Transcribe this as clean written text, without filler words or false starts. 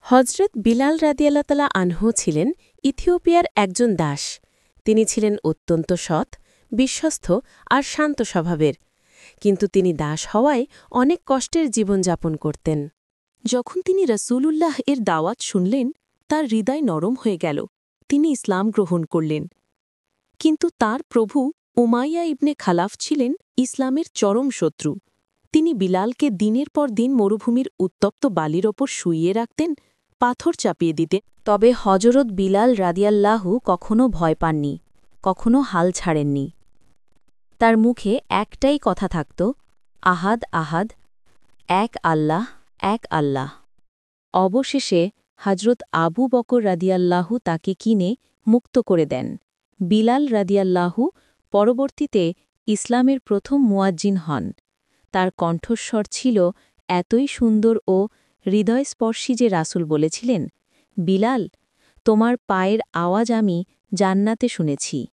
হজরত বিলাল রাদিয়াল্লাহু তাআলা আনহু ছিলেন ইথিওপিয়ার একজন দাস। তিনি ছিলেন অত্যন্ত সৎ, বিশ্বস্ত আর শান্ত স্বভাবের। কিন্তু তিনি দাস হওয়ায় অনেক কষ্টের জীবনযাপন করতেন। যখন তিনি রাসূলুল্লাহ এর দাওয়াত শুনলেন, তার হৃদয় নরম হয়ে গেল। তিনি ইসলাম গ্রহণ করলেন। কিন্তু তার প্রভু উমাইয়া ইবনে খালাফ ছিলেন ইসলামের চরম শত্রু। তিনি বিলালকে দিনের পর দিন মরুভূমির উত্তপ্ত বালির ওপর শুইয়ে রাখতেন, পাথর চাপিয়ে দিতেন। তবে হজরত বিলাল রাদিয়াল্লাহু কখনো ভয় পাননি, কখনো হাল ছাড়েননি। তার মুখে একটাই কথা থাকত, আহাদ আহাদ, এক আল্লাহ, এক আল্লাহ। অবশেষে হজরত আবু বকর রাদিয়াল্লাহু তাকে কিনে মুক্ত করে দেন। বিলাল রাদিয়াল্লাহু পরবর্তীতে ইসলামের প্রথম মুয়াজ্জিন হন। তার কণ্ঠস্বর ছিল এতই সুন্দর ও হৃদয়স্পর্শী যে রাসূল বলেছিলেন, বিলাল, তোমার পায়ের আওয়াজ আমি জান্নাতে শুনেছি।